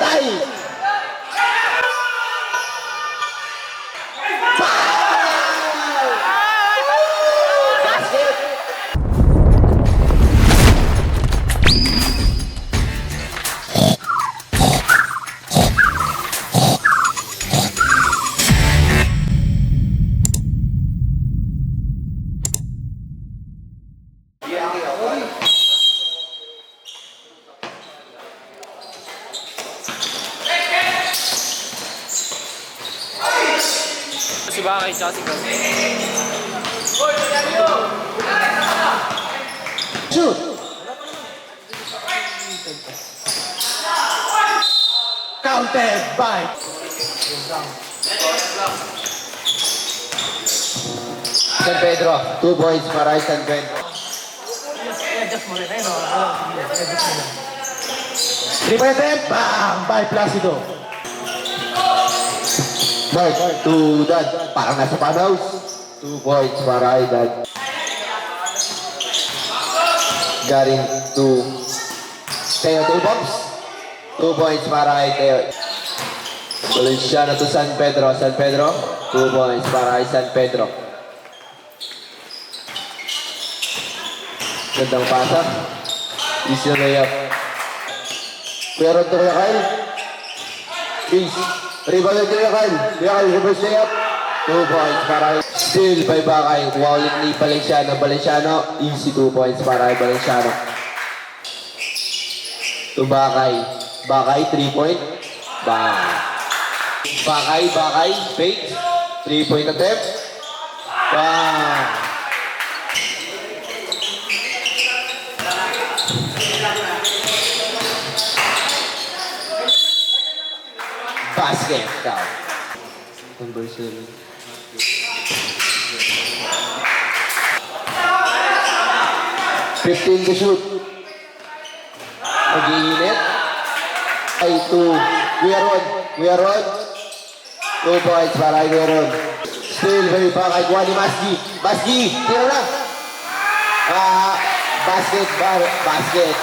patay! Basket! Si Bakay siya si Gaz. Shoot! Counted by San Pedro. 2 points para kay San Pedro. 3-point attempt. Bang! By Placido. Mark to Dad. Parang nasa panhouse. 2 points para kay Dad. Galing to Teo. 2 bombs. 2 points para kay Teo. Valenciano to San Pedro. San Pedro. 2 points para kay San Pedro. Gandang pasak. Easy na layup. Kuya Ron to Kuya Kyle. Easy. Rebound na Kuya Kyle. Kuya Kyle, reverse layup. 2 points para kay Still by Bakay. Kuha ulit ni Valenciano. Valenciano. Easy 2 points para kay Valenciano. To Bakay. Bakay, 3-point. Bang. Bakay. Fake. 3-point attempt. Bang. Basket. Down. Number 7. $15 to shoot. Mag-iinit. Ay, 2. Kuya Rod. 2 points para kay Kuya Rod. Still, may pa kay kuha ni Masgi. Masgi, tira na. Basket.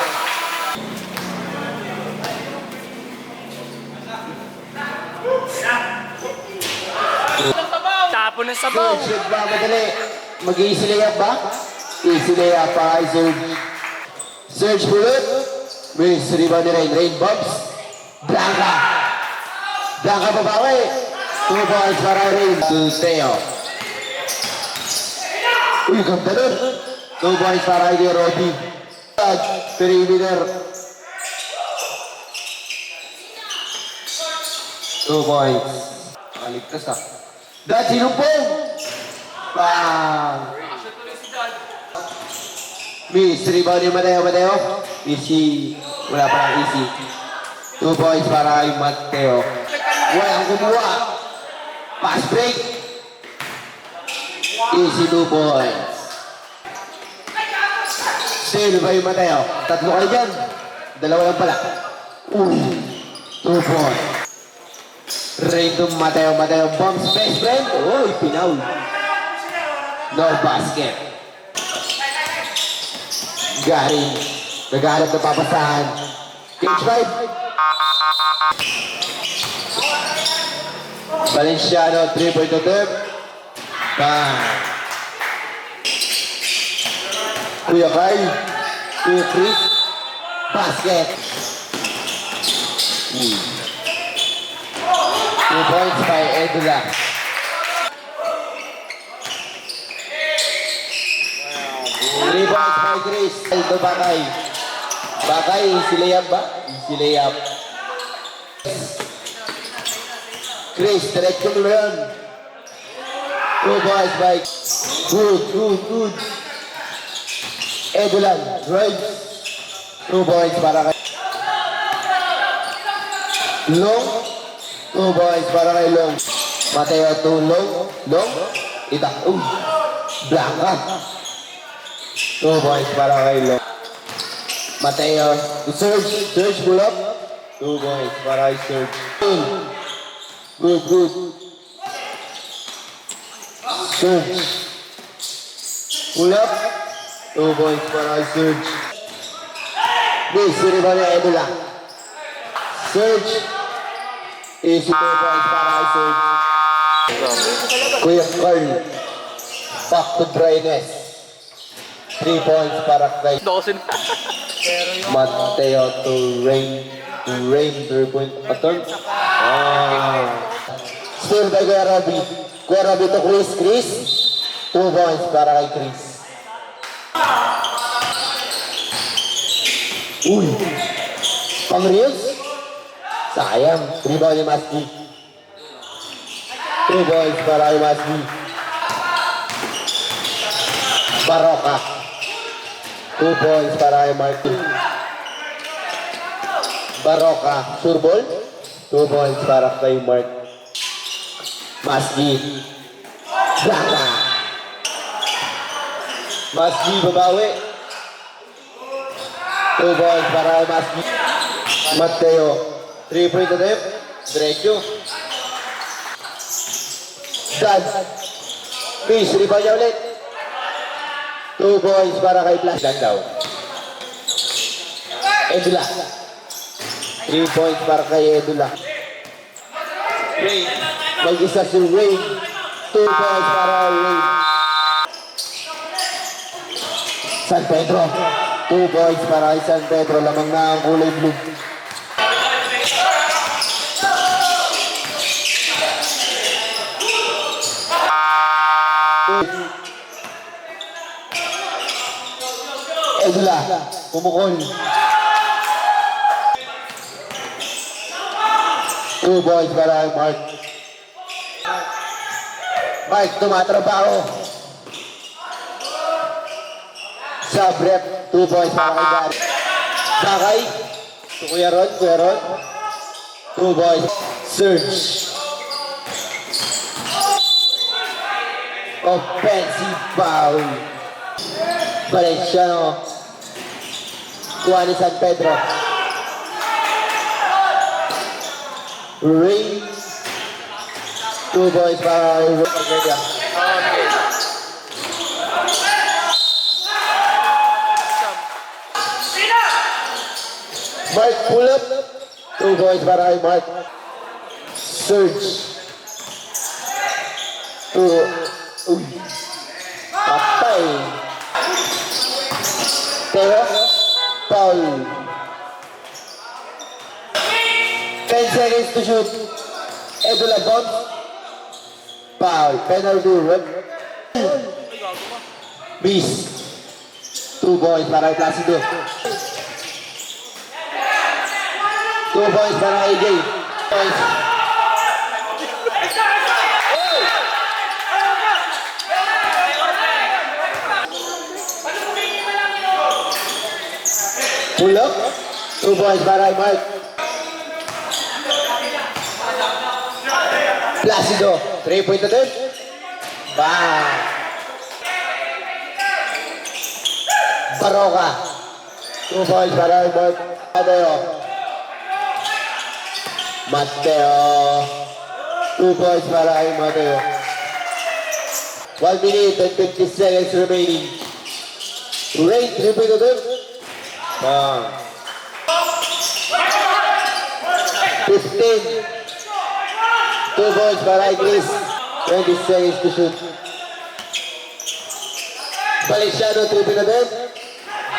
Tapo ng sabaw. Shoot ba, madali. Mag-easy layup ba? Easy layup para kay Serge. Serge pulot. Miss, rebound ni Rain. Rain bombs. Blanca babawi. 2 points para kay Rain. To Teo. Uy, ganda nun. 2 points para kay Roddy. Perimeter. 2 points. Kaligtas ah. Dad, sinumpong! Bang! Miss, rebound ni Mateo. Easy. Wala pa lang easy. 2 points para kay Mateo. Walang kumuha. Pass break. Easy 2 points. Still ba yung Mateo? 3 kayo dyan. 2 lang pala. 2 points. Rain to Mateo bombs. Best friend. Uy, pinaul. No basket. Garing. Naghahanap na papasahan. Cage 5. Valenciano, 3-point attempt. Bang. Kuya Kyle. Kuya Chris. Basket. 2 points by Edula. Rebounds by Chris. Aldo Bakay. Bakay, easy layup ba? Easy layup. Chris, diretso mo yun. 2 points by Good. Edulan, right. 2 points para kay Long. 2 points para kay Long. Mateo to Long. Itak. Blanca. 2 points para kay Long. Mateo to Serge pull up. 2 points para kay Serge. Good. Serge. Pull up. 2 points para kay Serge. This, rebound ni Edula. Surge. Easy 2 points para kay Surge. Kuya Carl. Back to dryness. 3 points para kay Dosin. Mateo to Rain. Rain 3 point attempt. Still by Kuya Robby. Kuya Robby to Chris. Chris. 2 points para kay Chris. Uy. Pang reels? Sayang. 3 points yung Maski. 2 points para kay Maski. Baroka. 2 points para kay Martin. Baroka. Sure ball? 2 points para kay Mark. Maski. Blanca. Maski babawi. 2 points para kay Maski. Mateo. 3 point attempt. Diretso. Dad. Fish. Rebound niya ulit. 2 points para kay Flash. Dan daw. Edula. 3 points para kay Edula. Rain. Mag-isa si Rain. 2 points para kay Rain. San Pedro. 2 points para kay San Pedro. Lamang na ang kulay blue. Edula. Pumukol. 2 points para kay Mark. Mark, tumatrabaho. Sa rep, 2 points para kay Gary. Bakay. To Kuya Ron, Kuya Ron. 2 points. Surge. Offensive foul. Valenciano. Kuha ni San Pedro. Rain. 2 points para kay Ron. Mark pull up. 2 points para kay Mark. Surge. 2. Uy. Patay. Teo. Foul. 10 seconds to shoot. Edula bomb. Foul. Penalty rep. Miss. 2 points para kay Placido. 2 points para kay Jay. Points. Pull up. 2 points para kay Mark. Placido. 3 point attempt. Bang. Baroka. 2 points para kay Mark. Mateo. 2 points para kay Mateo. 1 minute and 50 seconds remaining. Rain, 3 point attempt. Bang. 15. 2 points para kay Chris. 20 seconds to shoot. Valenciano, 3 point attempt.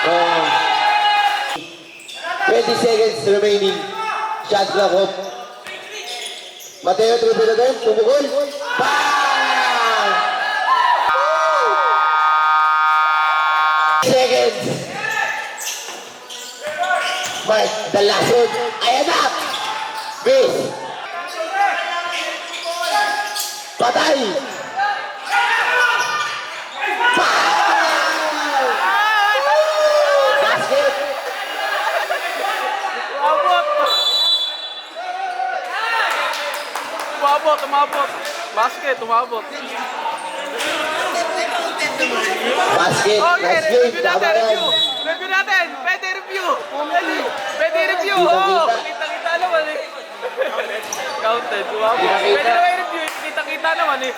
Bang. 20 seconds remaining. Shot clock off. Mateo, 3 point attempt. Tumukol. Bang! Seconds. Mark, the last one. Ayan na! Miss. Patay! Foul! Basket! Umabot. Basket, umabot. Basket! Okay, Nice game! review Tama natin, yan! review. Review natin. Pwede review. Pwede review. Oo. Kita-kita naman eh. Counted. Umabot. Pwede naman review. Kita-kita naman eh.